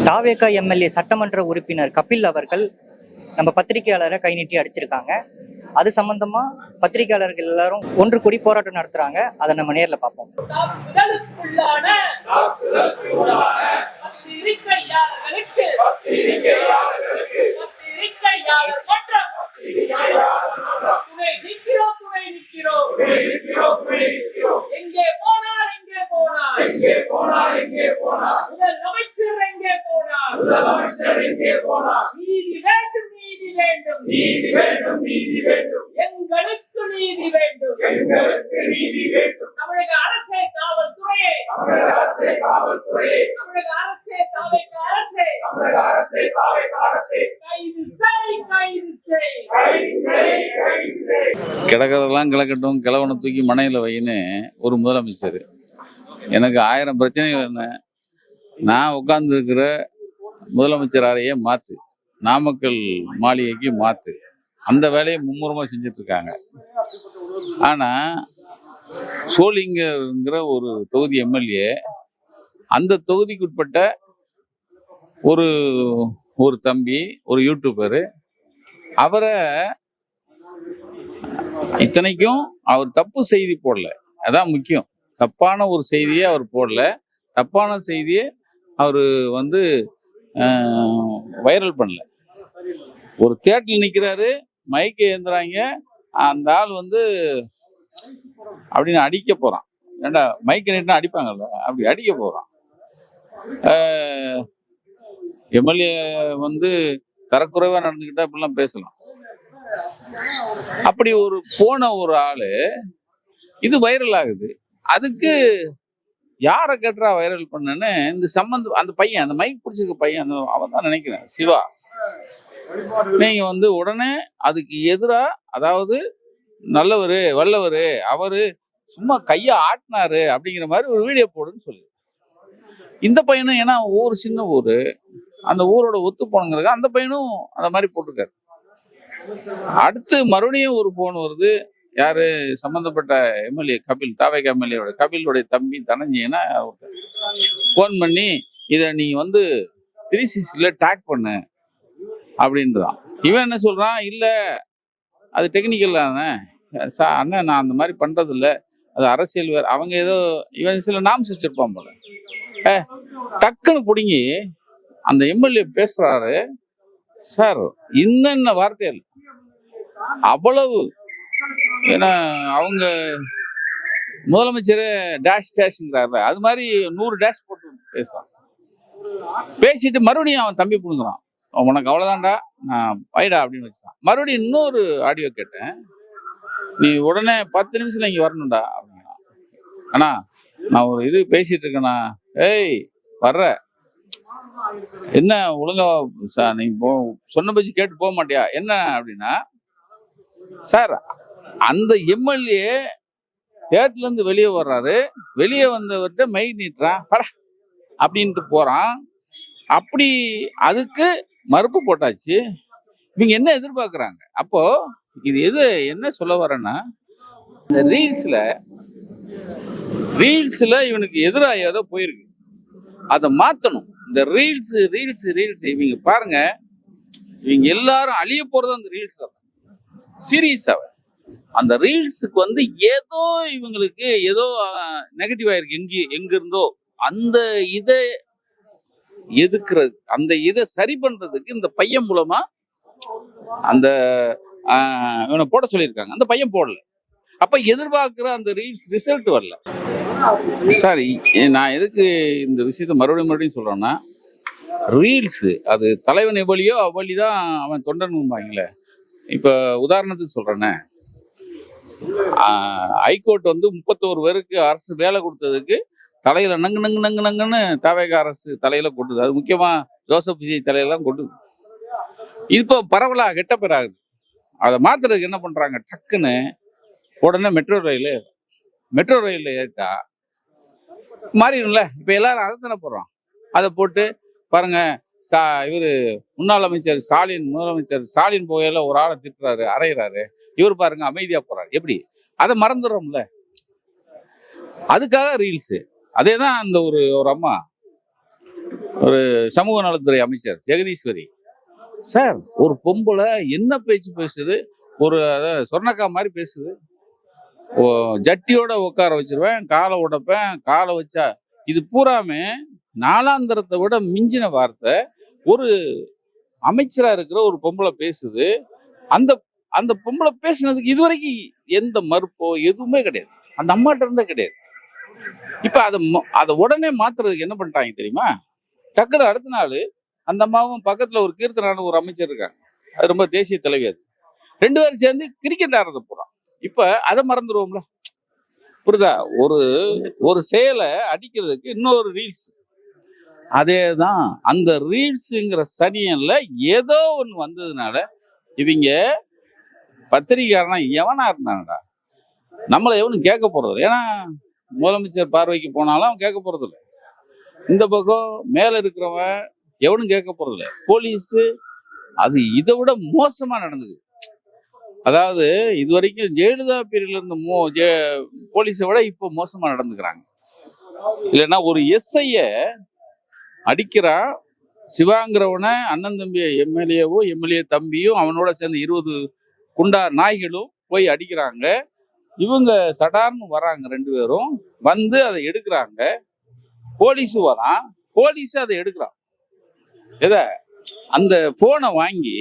தாவேகா MLA சட்டமன்ற உறுப்பினர் கபில் அவர்கள் நம்ம பத்திரிகையாளரை கை நீட்டி அடிச்சிருக்காங்க. அது சம்பந்தமா பத்திரிகையாளர்கள் எல்லாரும் ஒன்று கூடி போராட்டம் நடத்துறாங்க. அதை நம்ம நேர்ல பார்ப்போம். எங்களுக்கு நீதி வேண்டும். தமிழக அரசே காவல்துறையே, தமிழக அரசே கைது செய். கிடக்கிறதெல்லாம் கிடக்கட்டும், கிழவனை தூக்கி மனையில வைன்னு ஒரு முதலமைச்சர். எனக்கு 1000 பிரச்சனைகள் என்ன, நான் உட்கார்ந்து இருக்கிற முதலமைச்சர் அறையே மாத்து, நாமக்கல் மாளிகைக்கு மாத்து, அந்த வேலையை மும்முரமா செஞ்சுட்டு இருக்காங்க. ஆனா சோளிங்கர்ங்கிற ஒரு தொகுதி எம்எல்ஏ, அந்த தொகுதிக்கு உட்பட்ட ஒரு ஒரு தம்பி, ஒரு யூடியூபரு, அவரை இத்தனைக்கும் அவர் தப்பு செய்தி போடல, அதான் முக்கியம். தப்பான ஒரு செய்தியை அவர் போடல, தப்பான செய்தியை அவர் வைரல் பண்ணல. ஒரு தியேட்டர்ல நிக்கிறாரு, மைக்கை ஏந்துறாங்க, அந்த ஆள் அப்படின்னு அடிக்க போறான். ஏண்டா மைக்கை நீட்டினா அடிப்பாங்கல்ல, அப்படி அடிக்க போறான். எம்எல்ஏ தரக்குறைவா நடந்துக்கிட்டா இப்படிலாம் பேசலாம். அப்படி போன ஒரு ஆளு இது வைரல் ஆகுது. அதுக்கு யாரை கேட்டா வைரல் பண்ணன்னு இந்த சம்பந்தம், அந்த பையன், அந்த மைக் பிடிச்சிருக்க பையன், அவன் தான் நினைக்கிறேன், சிவா. நீங்க உடனே அதுக்கு எதிரா, அதாவது நல்லவரு வல்லவரு அவரு சும்மா கைய ஆட்டினாரு அப்படிங்கிற மாதிரி ஒரு வீடியோ போடுன்னு சொல்லு. இந்த பையனும், ஏன்னா ஊர் சின்ன ஊரு, அந்த ஊரோட ஒத்து போனங்கிறதுக்கு அந்த பையனும் அந்த மாதிரி போட்டிருக்காரு. அடுத்து மறுபடியும் ஒரு போன் வருது. யாரு சம்பந்தப்பட்ட எம்எல்ஏ கபில், தாவேகா எம்எல்ஏ கபிலுடைய தம்பி தனஞ்சயனா போன் பண்ணி, இதை நீ 360ல டேக் பண்ணு அப்படின்றான். இவன் என்ன சொல்றான், இல்ல அது டெக்னிக்கல் அண்ணன், நான் அந்த மாதிரி பண்றது இல்லை, அது அரசியல் வேறு. அவங்க ஏதோ இவன் சில நாம்ஸ் வச்சிருப்பான் போல. டக்குன்னு பிடுங்கி அந்த எம்எல்ஏ பேசுறாரு, சார் இன்னென்ன வார்த்தைகள் அவ்வளவு. ஏன்னா அவங்க முதலமைச்சர் டேஷ் டேஷ்ங்கிறாரு, அது மாதிரி 100 டேஷ் போட்டு பேசுறான். பேசிட்டு மறுபடியும் அவன் தம்பி புடுங்குறான், உனக்கு அவ்வளவுதான்டா, நான் வைடா அப்படின்னு வச்சுதான். மறுபடியும் இன்னொரு ஆடியோ கேட்டேன், நீ உடனே 10 நிமிஷத்துல இங்க வரணும்டா அப்படின்னா. ஆனா நான் ஒரு இது பேசிட்டு இருக்கேண்ணா, ஏய் வர்ற என்ன ஒழுங்கா நீ சொன்ன பச்சு கேட்டு போக மாட்டியா என்ன அப்படின்னா, சார் அந்த எம்எல்ஏ தேட்டர்ல இருந்து வெளியே வர்றாரு, வெளியே வந்தவர்கிட்ட மை நீட்டுறான் பட அப்படின்ட்டு போறான். அப்படி அதுக்கு மறுப்பு போட்டாச்சு. இவங்க என்ன எதிர்பார்க்கறாங்க? அப்போ இது என்ன சொல்ல வரேன்னா, இந்த ரீல்ஸ்ல இவனுக்கு எதிராக ஏதோ போயிருக்கு, அதை மாத்தணும். இந்த ரீல்ஸ் இவங்க பாருங்க, இவங்க எல்லாரும் அழிய போறது அந்த ரீல்ஸ்ல தான். சீரியஸாவே அந்த ரீல்ஸுக்கு ஏதோ இவங்களுக்கு ஏதோ நெகட்டிவ் ஆயிருக்கு, எங்க இருந்தோ அந்த இதை எதுக்குறது, அந்த இதை சரி பண்றதுக்கு இந்த பையன் மூலமா அந்த இவனை போட சொல்லியிருக்காங்க. அந்த பையன் போடல, அப்ப எதிர்பார்க்கிற அந்த ரீல்ஸ் ரிசல்ட் வரல. சாரி, நான் எதுக்கு இந்த விஷயத்த மறுபடியும் சொல்றேன்னா, ரீல்ஸ் அது தலைவன் எவ்வளியோ அவ்வளிதான் அவன் தொண்டன்பாங்களே. இப்ப உதாரணத்துக்கு சொல்றேன்னே, ஹைகோர்ட் 31 பேருக்கு அரசு வேலை கொடுத்ததுக்கு தலையில நங்குன்னு தாவேகா அரசு தலையில கொட்டுது. அது முக்கியமா ஜோசப் விஜய் தலையெல்லாம் கொட்டுது. இப்போ பரவலா கெட்ட பேர் ஆகுது. அதை மாத்துறதுக்கு என்ன பண்றாங்க, டக்குன்னு உடனே மெட்ரோ ரயில்ல ஏறிட்டா மாறிடும்ல. இப்ப எல்லாரும் அதை தானே போடுறோம். அதை போட்டு பாருங்க, இவரு முன்னாள் அமைச்சர் ஸ்டாலின், முதலமைச்சர் ஸ்டாலின் போகையில ஒரு ஆளை திட்டுறாரு, அறையிறாரு, இவர் பாருங்க அமைதியா போறாரு. எப்படி அதை மறந்துடுறோம்ல, அதுக்காக ரீல்ஸ். அதேதான் அந்த ஒரு அம்மா ஒரு சமூக நலத்துறை அமைச்சர் ஜெகதீஸ்வரி சார், ஒரு பொம்பளை என்ன பேச்சு பேசுது, ஒரு சொர்ணக்கா மாதிரி பேசுது, ஜட்டியோட உட்கார வச்சிருவேன், காலை உடைப்பேன், காலை வச்சா, இது பூராமே நாலாந்திரத்தை விட மிஞ்சின வார்த்தை ஒரு அமைச்சரா இருக்கிற ஒரு பொம்பளை பேசுது. அந்த அந்த பொம்பளை பேசுனதுக்கு இதுவரைக்கும் எந்த மறுப்போ எதுவுமே கிடையாது, அந்த அம்மாட்ட இருந்தே கிடையாது. இப்ப அதை உடனே மாத்துறதுக்கு என்ன பண்ணிட்டாங்க தெரியுமா? டக்குனு அடுத்த நாள் அந்த அம்மாவும் பக்கத்துல ஒரு கீர்த்தனான ஒரு அமைச்சர் இருக்காங்க, அது ரொம்ப தேசிய தலைவி, அது 2 பேரும் சேர்ந்து கிரிக்கெட் ஆடுறத போறான். இப்ப அதை மறந்துடுவோம்ல, புரியுதா? ஒரு ஒரு செயலை அடிக்கிறதுக்கு இன்னொரு ரீல்ஸ், அதேதான். அந்த ரீல்ஸுங்கிற சனியன்ல ஏதோ ஒண்ணு வந்ததுனால இவங்க பத்திரிகையாளனா எவனா இருந்தாங்கடா, நம்மளை எவனும் கேட்க போறது இல்லை. ஏன்னா முதலமைச்சர் பார்வைக்கு போனாலும் அவன் கேட்க போறது இல்லை. இந்த பக்கம் மேல இருக்கிறவன் எவனும் கேட்க போறது இல்லை. போலீஸ் அது இதை விட மோசமா நடந்தது. அதாவது இது வரைக்கும் ஜெயலலிதா பீரியட்ல இருந்த போலீஸை விட இப்போ மோசமா நடந்துக்கிறாங்க. இல்லைன்னா ஒரு எஸ்ஐய அடிக்கிறான், சிவாங்கிறவனை அண்ணன் தம்பி எம்எல்ஏ தம்பியும் அவனோட சேர்ந்து 20 குண்டா நாய்களும் போய் அடிக்கிறாங்க. இவங்க சடார்னு வராங்க, 2 பேரும் வந்து அதை எடுக்கிறாங்க. போலீஸு வரான், போலீஸு அதை எடுக்கிறான். எதை? அந்த போனை வாங்கி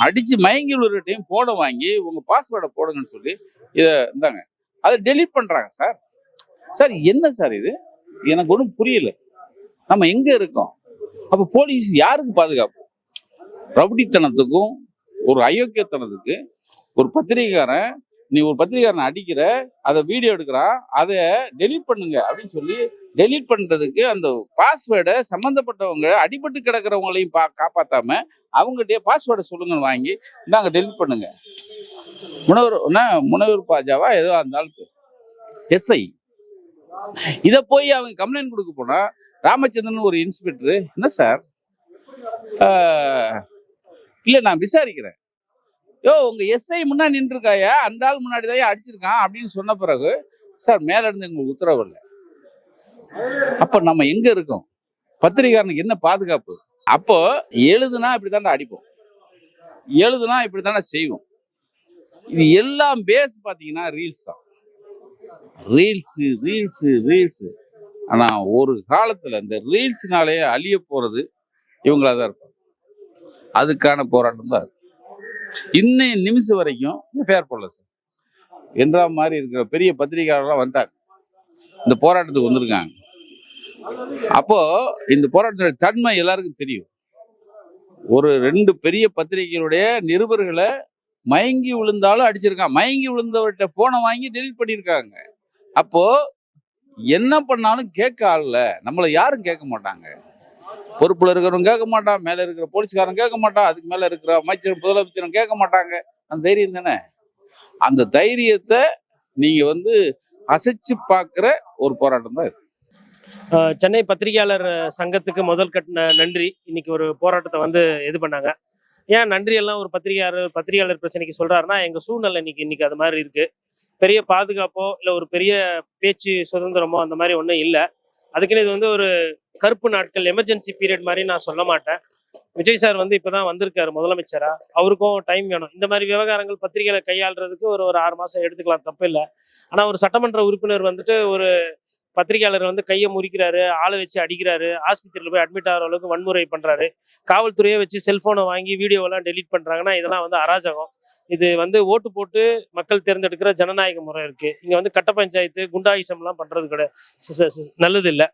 அடிச்சு மயங்கி விழுறட்டையும் போனை வாங்கி உங்க பாஸ்வேர்டை போடுங்கன்னு சொல்லி இதை இருந்தாங்க, அதை டெலீட் பண்றாங்க. சார் சார் என்ன சார் இது? எனக்கு ஒன்றும் புரியல. நம்ம எங்க இருக்கோம்? அப்ப போலீஸ் யாருக்கு பாதுகாப்பு? ரவுடித்தனத்துக்கும் ஒரு அயோக்கியத்தனத்துக்கு. ஒரு பத்திரிகைக்காரன், நீ ஒரு பத்திரிகைக்காரனை அடிக்கிற, அதை வீடியோ எடுக்கிறான், அதை டெலீட் பண்ணுங்க அப்படின்னு சொல்லி டெலீட் பண்றதுக்கு அந்த பாஸ்வேர்டை சம்பந்தப்பட்டவங்க அடிபட்டு கிடக்கிறவங்களையும் காப்பாத்தாம அவங்ககிட்டயே பாஸ்வேர்டை சொல்லுங்கன்னு வாங்கி இந்தாங்க டெலீட் பண்ணுங்க. முனவர் பாஜாவா ஏதோ அந்த ஆளுக்கு எஸ்ஐ இதை போய் அவங்க கம்ப்ளைண்ட் கொடுக்க போனா, ராமச்சந்திரன் ஒரு இன்ஸ்பெக்டர், என்ன சார் இல்ல நான் விசாரிக்கிறேன், உங்க எஸ்ஐ முன்னாடி நின்றுருக்காயா, அந்த ஆள் முன்னாடி தான் அடிச்சிருக்கான் அப்படின்னு சொன்ன பிறகு, சார் மேல இருந்து உங்களுக்கு உத்தரவு இல்லை. அப்ப நம்ம எங்க இருக்கோம்? பத்திரிகையாளனுக்கு என்ன பாதுகாப்பு? அப்போ எழுதுனா இப்படித்தாண்டா அடிப்போம், எழுதுனா இப்படித்தாண்டா செய்வோம். இது எல்லாம் பேஸ் பாத்தீங்கன்னா ரீல்ஸ் தான். ரீல்ஸ். ஆனா ஒரு காலத்துல இந்த ரீல்ஸ்னாலே அழிய போறது இவங்களாதான் இருப்பாங்க. அதுக்கான போராட்டம் தான் இன்னைய நிமிஷம் வரைக்கும் ஃபேர் போடல சார். என்றா மாதிரி இருக்கிற பெரிய பத்திரிகையாளர்லாம் வந்தாங்க, இந்த போராட்டத்துக்கு வந்திருக்காங்க. அப்போ இந்த போராட்டத்தோட தன்மை எல்லாருக்கும் தெரியும். ஒரு 2 பெரிய பத்திரிகைகளுடைய நிருபர்களை மயங்கி விழுந்தாலும் அடிச்சிருக்காங்க, மயங்கி விழுந்தவர்கிட்ட போனை வாங்கி டெலிட் பண்ணியிருக்காங்க. அப்போ என்ன பண்ணாலும் கேட்க ஆள்ல, நம்மளை யாரும் கேட்க மாட்டாங்க. பொறுப்புல இருக்கிறவங்க கேட்க மாட்டான், மேல இருக்கிற போலீஸ்காரன் கேட்க மாட்டான், அதுக்கு மேல இருக்கிற அமைச்சர் முதலமைச்சரும் கேட்க மாட்டாங்க. அந்த தைரியம் தானே, அந்த தைரியத்தை நீங்க அசைச்சு பார்க்குற ஒரு போராட்டம் தான் இது. சென்னை பத்திரிகையாளர் சங்கத்துக்கு முதல் கட்ட நன்றி. இன்னைக்கு ஒரு போராட்டத்தை இது பண்ணாங்க. ஏன் நன்றி எல்லாம் ஒரு பத்திரிகையாளர் பிரச்சனைக்கு சொல்றாருன்னா, எங்க சூழ்நிலை இன்னைக்கு அது மாதிரி இருக்கு. பெரிய பாதுகாப்போ இல்லை ஒரு பெரிய பேச்சு சுதந்திரமோ அந்த மாதிரி ஒன்றும் இல்லை. அதுக்குன்னு இது ஒரு கருப்பு நாட்கள் எமர்ஜென்சி பீரியட் மாதிரி நான் சொல்ல மாட்டேன். விஜய் சார் இப்பதான் வந்திருக்காரு முதலமைச்சரா, அவருக்கும் டைம் வேணும். இந்த மாதிரி விவகாரங்கள் பத்திரிகைகளை கையாளுறதுக்கு ஒரு 6 மாசம் எடுத்துக்கலாம், தப்பு இல்லை. ஆனா ஒரு சட்டமன்ற உறுப்பினர் ஒரு பத்திரிகையாளர் கையை முறிக்கிறாரு, ஆளை வச்சு அடிக்கிறாரு, ஆஸ்பத்திரியில் போய் அட்மிட் ஆகிற அளவுக்கு வன்முறை பண்றாரு, காவல்துறையை வச்சு செல்போனை வாங்கி வீடியோவெல்லாம் டெலீட் பண்றாங்கன்னா இதெல்லாம் அராஜகம். இது ஓட்டு போட்டு மக்கள் தேர்ந்தெடுக்கிற ஜனநாயக முறை இருக்கு. இங்க கட்ட பஞ்சாயத்து குண்டாயுசம்லாம் பண்றது கிடையாது, நல்லது இல்லை.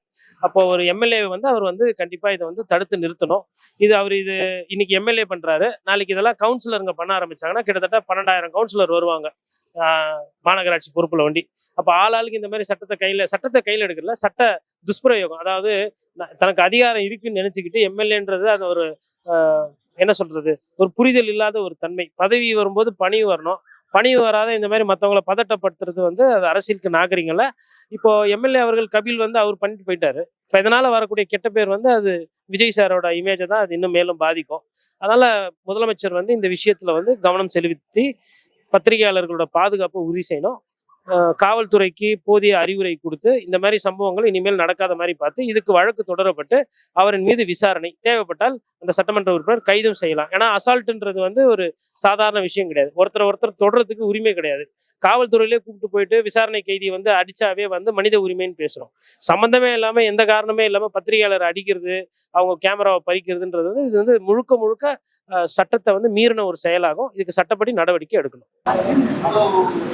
அப்போ ஒரு எம்எல்ஏ அவர் கண்டிப்பா இதை தடுத்து நிறுத்தணும். இது இன்னைக்கு எம்எல்ஏ பண்றாரு, நாளைக்கு இதெல்லாம் கவுன்சிலருங்க பண்ண ஆரம்பிச்சாங்கன்னா கிட்டத்தட்ட 12,000 கவுன்சிலர் வருவாங்க மாநகராட்சி பொறுப்புல வண்டி. அப்ப ஆளாளுக்கு இந்த மாதிரி சட்டத்தை கையில எடுக்கல, சட்ட துஷ்பிரயோகம். அதாவது தனக்கு அதிகாரம் இருக்குன்னு நினைச்சுக்கிட்டு எம்எல்ஏன்றது அது ஒரு என்ன சொல்றது, ஒரு புரிதல் இல்லாத ஒரு தன்மை. பதவி வரும்போது பணிவு வரணும், பணிவு வராத இந்த மாதிரி மற்றவங்களை பதட்டப்படுத்துறது அது அரசியலுக்கு நாகரிகம்ல. இப்போ எம்எல்ஏ அவர்கள் கபில் அவர் பண்ணிட்டு போயிட்டாரு. இப்போ இதனால வரக்கூடிய கெட்ட பேர் அது விஜய் சாரோட இமேஜை தான் அது இன்னும் மேலும் பாதிக்கும். அதனால முதலமைச்சர் இந்த விஷயத்துல கவனம் செலுத்தி பத்திரிகையாளர்களோட பாதுகாப்பை உறுதி செய்யணும். காவல்துறைக்கு போதிய அறிவுரை கொடுத்து இந்த மாதிரி சம்பவங்கள் இனிமேல் நடக்காத மாதிரி பார்த்து இதுக்கு வழக்கு தொடரப்பட்டு அவரின் மீது விசாரணை தேவைப்பட்டால் அந்த சட்டமன்ற உறுப்பினர் கைதும் செய்யலாம். ஏன்னா அசால்ட்டுன்றது வந்து ஒரு சாதாரண விஷயம் கிடையாது. ஒருத்தர் தொடர்றதுக்கு உரிமை கிடையாது. காவல்துறையிலே கூப்பிட்டு போயிட்டு விசாரணை கைதி வந்து அடிச்சாவே வந்து மனித உரிமைன்னு பேசுறோம். சம்பந்தமே இல்லாம எந்த காரணமே இல்லாம பத்திரிகையாளர் அடிக்கிறது, அவங்க கேமராவை பறிக்கிறதுன்றது வந்து இது வந்து முழுக்க சட்டத்தை வந்து மீறின ஒரு செயலாகும். இதுக்கு சட்டப்படி நடவடிக்கை எடுக்கணும்.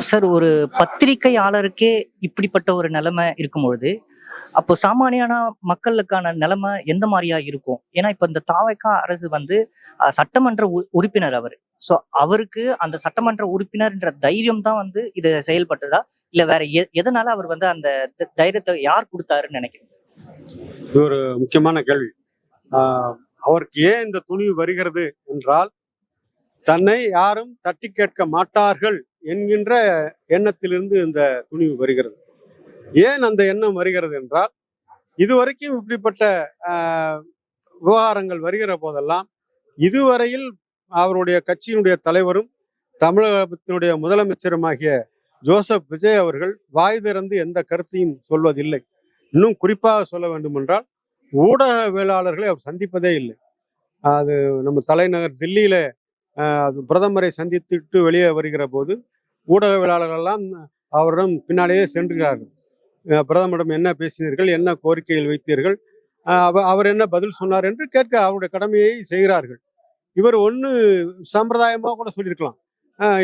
சார், ஒரு பத்திரிகையாளருக்கே இப்படிப்பட்ட ஒரு நிலைமை இருக்கும்பொழுது அப்போ சாமானியான மக்களுக்கான நிலைமை எந்த மாதிரியா இருக்கும்? ஏன்னா இப்ப இந்த தாவேகா அரசு வந்து சட்டமன்ற உறுப்பினர் அவர். ஸோ அவருக்கு அந்த சட்டமன்ற உறுப்பினர்ன்ற தைரியம் தான் வந்து இது செயல்பட்டதா, இல்ல வேற எதனால அவர் வந்து அந்த தைரியத்தை யார் கொடுத்தாருன்னு நினைக்கிறீங்க? இது ஒரு முக்கியமான கேள்வி. அவருக்கு ஏன் இந்த துணிவு வருகிறது என்றால், தன்னை யாரும் தட்டி கேட்க மாட்டார்கள் என்கின்ற எண்ணத்திலிருந்து இந்த துணிவு வருகிறது. ஏன் அந்த எண்ணம் வருகிறது என்றால், இதுவரைக்கும் இப்படிப்பட்ட விவகாரங்கள் வருகிற போதெல்லாம் இதுவரையில் அவருடைய கட்சியினுடைய தலைவரும் தமிழகத்தினுடைய முதலமைச்சருமாகிய ஜோசப் விஜய் அவர்கள் வாய் திறந்து எந்த கருத்தையும் சொல்வதில்லை. இன்னும் குறிப்பாக சொல்ல வேண்டும் என்றால், ஊடகவியலாளர்களை அவர் சந்திப்பதே இல்லை. அது நம்ம தலைநகர் தில்லியில பிரதமரை சந்தித்துட்டு வெளியே வருகிற போது ஊடகவியலாளர்கள் எல்லாம் அவரிடம் பின்னாலேயே சென்றார்கள். பிரதமரிடம் என்ன பேசினீர்கள், என்ன கோரிக்கைகள் வைத்தீர்கள், அவர் என்ன பதில் சொன்னார் என்று கேட்க அவருடைய கடமையை செய்கிறார்கள். இவர் ஒன்று சம்பிரதாயமாக கூட சொல்லியிருக்கலாம்,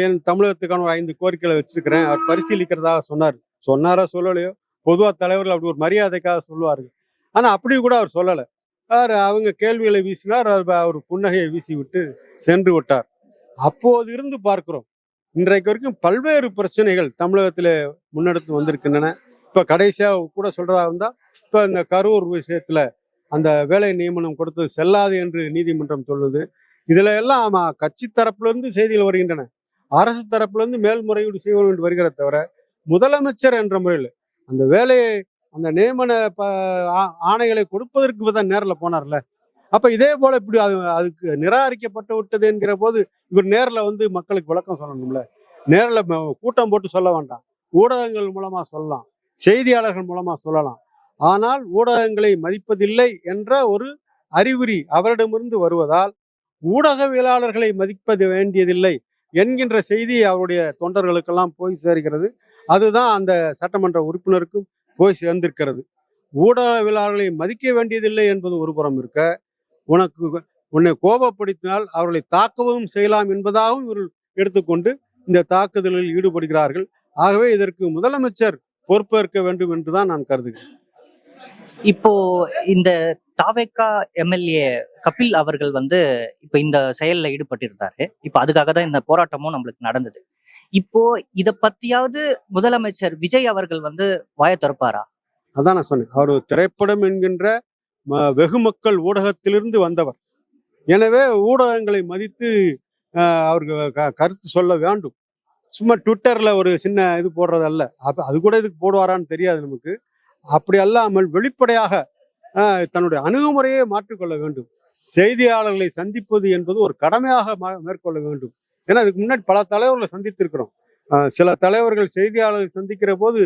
என் தமிழகத்துக்கான ஒரு 5 கோரிக்கைகளை வச்சிருக்கிறேன், அவர் பரிசீலிக்கிறதாக சொன்னாரோ சொல்லலையோ, பொதுவாக தலைவர்கள் அப்படி ஒரு மரியாதைக்காக சொல்லுவார்கள். ஆனால் அப்படி கூட அவர் சொல்லலை. அவங்க கேள்விகளை வீசினார், அவர் புன்னகையை வீசி விட்டு சென்று விட்டார். அப்போது இருந்து பார்க்கிறோம், இன்றைக்கு வரைக்கும் பல்வேறு பிரச்சனைகள் தமிழகத்தில் முன்னெடுத்து வந்திருக்கின்றன. இப்போ கடைசியாக கூட சொல்றதா இருந்தால், இப்போ இந்த கரூர் விஷயத்துல அந்த வேலை நியமனம் கொடுத்தது செல்லாது என்று நீதிமன்றம் சொல்லுது. இதுல எல்லாம் கட்சி தரப்புலேருந்து செய்திகள் வருகின்றன, அரசு தரப்புலேருந்து மேல்முறையீடு செய்ய வேண்டும் வருகிற தவிர, முதலமைச்சர் என்ற முறையில் அந்த வேலையை அந்த நியமன ஆணைகளை கொடுப்பதற்கு தான் நேரில் போனார்ல. அப்ப இதே போல இப்படி அதுக்கு நிராகரிக்கப்பட்டு விட்டது என்கிற போது இவர் நேரில் வந்து மக்களுக்கு விளக்கம் சொல்லணும்ல. நேரில் கூட்டம் போட்டு சொல்ல வேண்டாம், ஊடகங்கள் மூலமா சொல்லலாம், செய்தியாளர்கள் மூலமா சொல்லலாம். ஆனால் ஊடகங்களை மதிப்பதில்லை என்ற ஒரு அறிகுறி அவரிடமிருந்து வருவதால் ஊடகவியலாளர்களை மதிப்பது வேண்டியதில்லை என்கின்ற செய்தி அவருடைய தொண்டர்களுக்கெல்லாம் போய் சேர்கிறது. அதுதான் அந்த சட்டமன்ற உறுப்பினருக்கும் போய் சேர்ந்திருக்கிறது. ஊடகவியலாளர்களை மதிக்க வேண்டியதில்லை என்பது ஒரு புறம் இருக்க, உன்னை கோபப்படுத்தினால் அவர்களை தாக்கவும் செய்யலாம் என்பதாகவும் இவர்கள் எடுத்துக்கொண்டு இந்த தாக்குதலில் ஈடுபடுகிறார்கள். ஆகவே இதற்கு முதலமைச்சர் பொறுப்பேற்க வேண்டும் என்றுதான் நான் கருதுகிறேன். இப்போ இந்த தாவேகா எம்எல்ஏ கபில் அவர்கள் வந்து இப்ப இந்த செயல்ல ஈடுபட்டிருந்தாரு. இப்ப அதுக்காக தான் இந்த போராட்டமும் நம்மளுக்கு நடந்தது. இப்போ இத பத்தியாவது முதலமைச்சர் விஜய் அவர்கள் வந்து வாய திறப்பாரா? அதான் நான் சொன்னேன், அவர் திரைப்படம் என்கின்ற வெகுமக்கள் ஊடகத்திலிருந்து வந்தவர். எனவே ஊடகங்களை மதித்து அவருக்கு கருத்து சொல்ல வேண்டும். சும்மா ட்விட்டர்ல ஒரு சின்ன இது போடுறதல்ல. அது கூட இதுக்கு போடுவாரான்னு தெரியாது நமக்கு. அப்படி அல்லாமல் வெளிப்படையாக தன்னுடைய அணுகுமுறையை மாற்றிக்கொள்ள வேண்டும். செய்தியாளர்களை சந்திப்பது என்பது ஒரு கடமையாக மேற்கொள்ள வேண்டும். ஏன்னா இதுக்கு முன்னாடி பல தலைவர்களை சந்தித்திருக்கிறோம். சில தலைவர்கள் செய்தியாளர்கள் சந்திக்கிற போது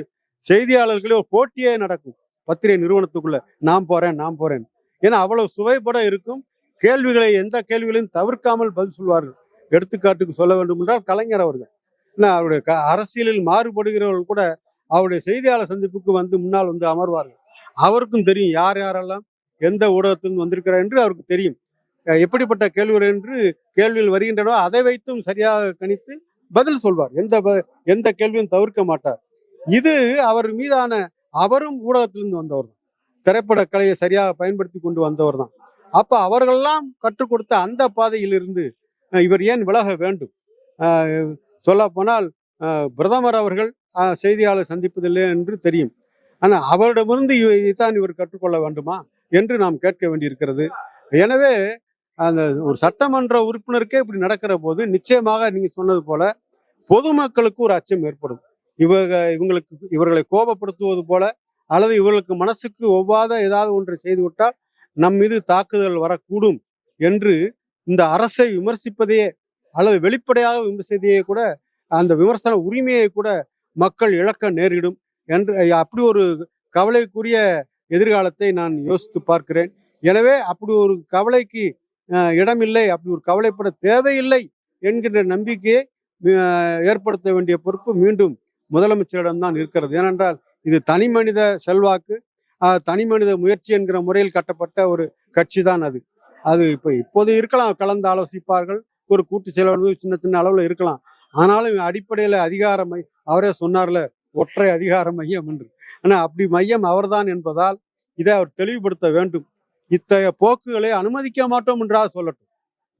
செய்தியாளர்களே ஒரு போட்டியே நடக்கும் பத்திரிகை நிறுவனத்துக்குள்ள, நான் போறேன். ஏன்னா அவ்வளவு சுவைபட இருக்கும். கேள்விகளை எந்த கேள்விகளையும் தவிர்க்காமல் பதில் சொல்வார்கள். எடுத்துக்காட்டுக்கு சொல்ல வேண்டும் என்றால் கலைஞர் அவர்கள், அவருடைய அரசியலில் மாறுபடுகிறவர்கள் கூட அவருடைய செய்தியாளர் சந்திப்புக்கு வந்து முன்னால் வந்து அமர்வார்கள். அவருக்கும் தெரியும் யார் யாரெல்லாம் எந்த ஊடகத்திலிருந்து வந்திருக்கிறார் என்று அவருக்கு தெரியும். எப்படிப்பட்ட கேள்விகள் என்று கேள்விகள் வருகின்றனோ அதை வைத்தும் சரியாக கணித்து பதில் சொல்வார். எந்த கேள்வியும் தவிர்க்க மாட்டார். இது அவர் மீதான, அவரும் ஊடகத்திலிருந்து வந்தவர் தான், திரைப்பட கலையை சரியாக பயன்படுத்தி கொண்டு வந்தவர் தான். அப்ப அவர்களெல்லாம் கற்றுக் கொடுத்த அந்த பாதையிலிருந்து இவர் ஏன் விலக வேண்டும்? சொல்ல போனால் பிரதமர் அவர்கள் செய்தியாளர் சந்திப்பதில்லை என்று தெரியும். ஆனால் அவரிடமிருந்து இதைத்தான் இவர் கற்றுக்கொள்ள வேண்டுமா என்று நாம் கேட்க வேண்டியிருக்கிறது. எனவே அந்த ஒரு சட்டமன்ற உறுப்பினருக்கே இப்படி நடக்கிற போது நிச்சயமாக நீங்க சொன்னது போல பொதுமக்களுக்கு ஒரு அச்சம் ஏற்படும். இவர்களை கோபப்படுத்துவது போல அல்லது இவர்களுக்கு மனசுக்கு ஒவ்வாத ஏதாவது ஒன்றை செய்துவிட்டால் நம் மீது தாக்குதல் வரக்கூடும் என்று இந்த அரசை விமர்சிப்பதையே அல்லது வெளிப்படையாக விமர்சிப்பதையே கூட, அந்த விமர்சன உரிமையை கூட மக்கள் இழக்க நேரிடும் என்று அப்படி ஒரு கவலைக்குரிய எதிர்காலத்தை நான் யோசித்து பார்க்கிறேன். எனவே அப்படி ஒரு கவலைக்கு இடமில்லை, அப்படி ஒரு கவலைப்பட தேவையில்லை என்கின்ற நம்பிக்கையை ஏற்படுத்த வேண்டிய பொறுப்பு மீண்டும் முதலமைச்சரிடம்தான் இருக்கிறது. ஏனென்றால் இது தனி மனித செல்வாக்கு, தனி மனித முயற்சி என்கிற முறையில் கட்டப்பட்ட ஒரு கட்சி தான் அது. அது இப்போது இருக்கலாம், கலந்து ஆலோசிப்பார்கள், ஒரு கூட்டு செயலாளர் சின்ன சின்ன அளவில் இருக்கலாம். ஆனாலும் அடிப்படையில் அவரே சொன்னார்ல, ஒற்றை அதிகார மையம் என்று. ஆனால் அப்படி மையம் அவர்தான் என்பதால் இதை அவர் தெளிவுபடுத்த வேண்டும். இத்தகைய போக்குகளை அனுமதிக்க மாட்டோம் என்றால் சொல்லட்டும்.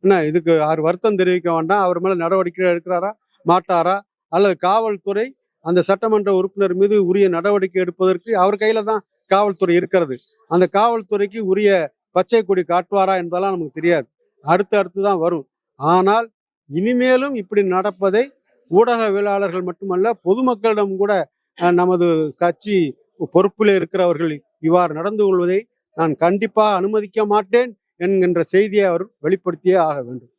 என்ன இதுக்கு அவர் வருத்தம் தெரிவிக்க வேண்டாம். அவர் மேல நடவடிக்கை எடுக்கிறாரா மாட்டாரா, அல்லது காவல்துறை அந்த சட்டமன்ற உறுப்பினர் மீது உரிய நடவடிக்கை எடுப்பதற்கு அவர் கையில தான் காவல்துறை இருக்கிறது. அந்த காவல்துறைக்கு உரிய பச்சை கொடி காட்டுவாரா என்பதெல்லாம் நமக்கு தெரியாது, அடுத்து தான் வரும். ஆனால் இனிமேலும் இப்படி நடப்பதை ஊடகவியலாளர்கள் மட்டுமல்ல, பொதுமக்களிடம் கூட நமது கட்சி பொறுப்பில் இருக்கிறவர்கள் இவ்வாறு நடந்து கொள்வதை நான் கண்டிப்பாக அனுமதிக்க மாட்டேன் என்கின்ற செய்தியை அவர் வெளிப்படுத்தியே ஆக வேண்டும்.